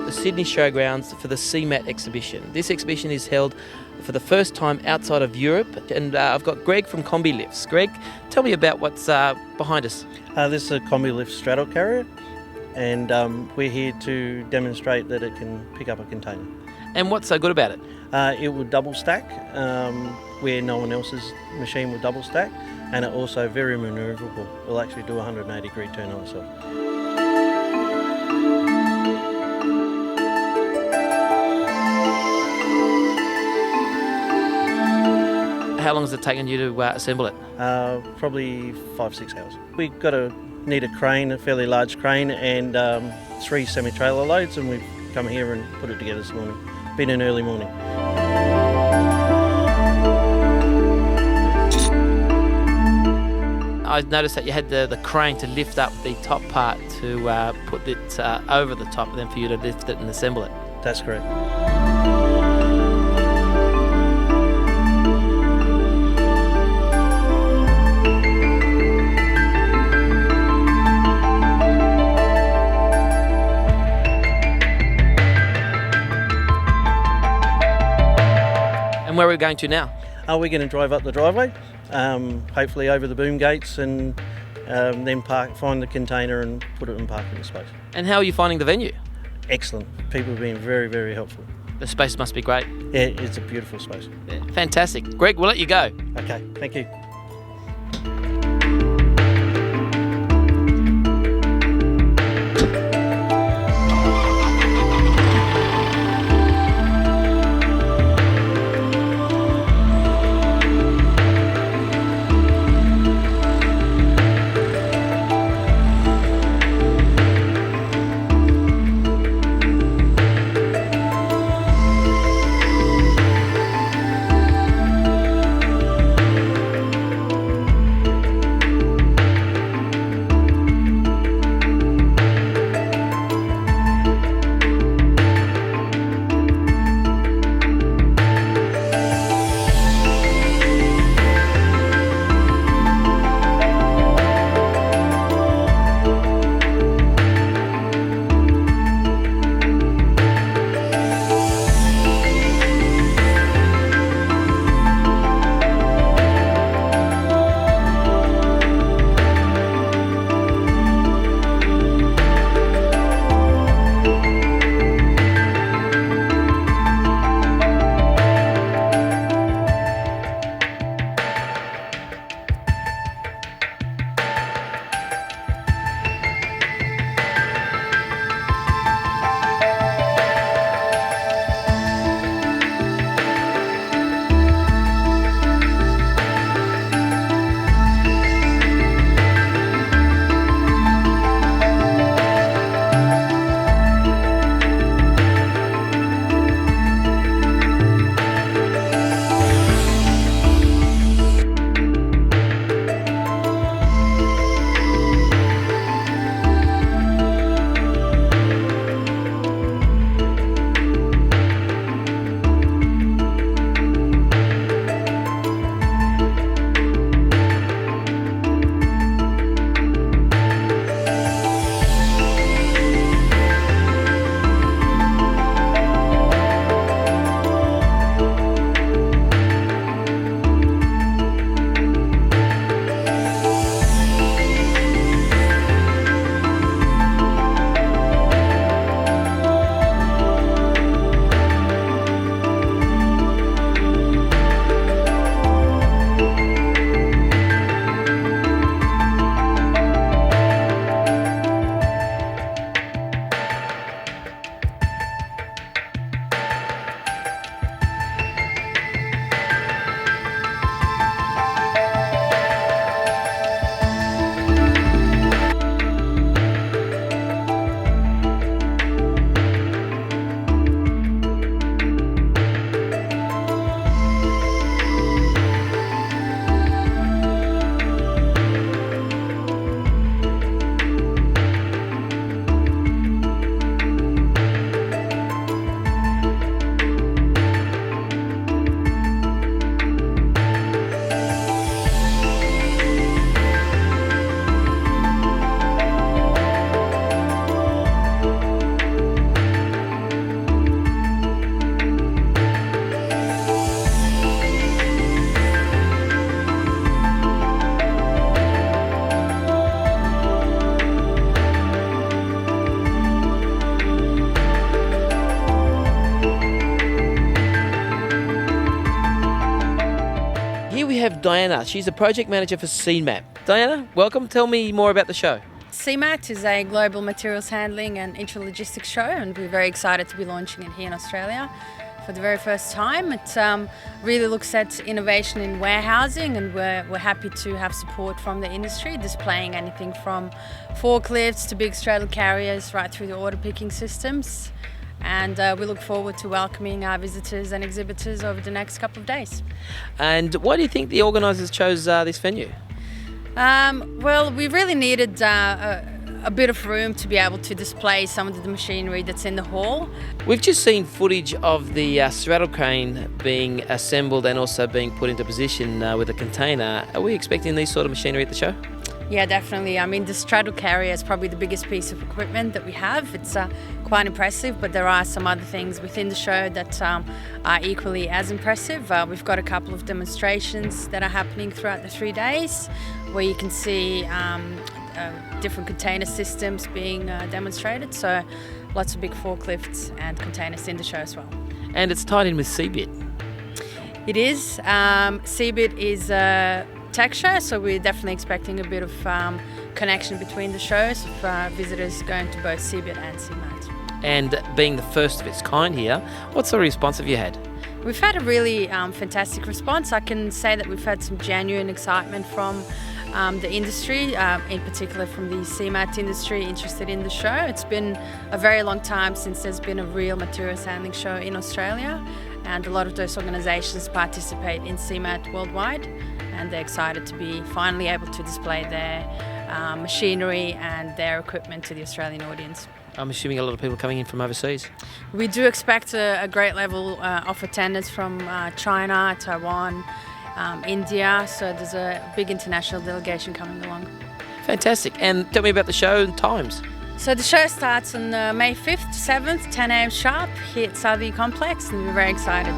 at the Sydney Showgrounds for the CeMAT exhibition. This exhibition is held for the first time outside of Europe, and I've got Greg from COMBiLiFT. Greg, tell me about what's behind us. This is a COMBiLiFT straddle carrier, and we're here to demonstrate that it can pick up a container. And what's so good about it? It will double stack where no one else's machine will double stack, and it also very manoeuvrable. It'll actually do a 180-degree turn on itself. How long has it taken you to assemble it? Probably 5-6 hours. We need a crane, a fairly large crane, and 3 semi-trailer loads, and we've come here and put it together this morning. Been an early morning. I noticed that you had the crane to lift up the top part to put it over the top, and then for you to lift it and assemble it. That's correct. And where are we going to now? We're going to drive up the driveway, hopefully over the boom gates, and then find the container and put it in parking space. And how are you finding the venue? Excellent. People have been very, very helpful. The space must be great. Yeah, it's a beautiful space. Yeah, fantastic. Greg, we'll let you go. Okay, thank you. Here we have Diana. She's the project manager for CeMAT. Diana, welcome. Tell me more about the show. CeMAT is a global materials handling and intralogistics show, and we're very excited to be launching it here in Australia for the very first time. It really looks at innovation in warehousing, and we're happy to have support from the industry, displaying anything from forklifts to big straddle carriers right through the order picking systems. And we look forward to welcoming our visitors and exhibitors over the next couple of days. And why do you think the organisers chose this venue? Well, we really needed a bit of room to be able to display some of the machinery that's in the hall. We've just seen footage of the straddle crane being assembled and also being put into position with a container. Are we expecting these sort of machinery at the show? Yeah, definitely. I mean, the straddle carrier is probably the biggest piece of equipment that we have. It's quite impressive, but there are some other things within the show that are equally as impressive. We've got a couple of demonstrations that are happening throughout the 3 days, where you can see different container systems being demonstrated. So lots of big forklifts and containers in the show as well. And it's tied in with CeBIT. It is. CeBIT is a tech show, so we're definitely expecting a bit of connection between the shows of visitors going to both CeBIT and CeMAT. And being the first of its kind here, what sort of response have you had? We've had a really fantastic response. I can say that we've had some genuine excitement from the industry, in particular from the CeMAT industry interested in the show. It's been a very long time since there's been a real materials handling show in Australia, and a lot of those organisations participate in CeMAT worldwide, and they're excited to be finally able to display their machinery and their equipment to the Australian audience. I'm assuming a lot of people coming in from overseas. We do expect a great level of attendance from China, Taiwan, India, so there's a big international delegation coming along. Fantastic. And tell me about the show and times. So the show starts on May 5th, 7th, 10 a.m. sharp here at Southie Complex, and we're very excited.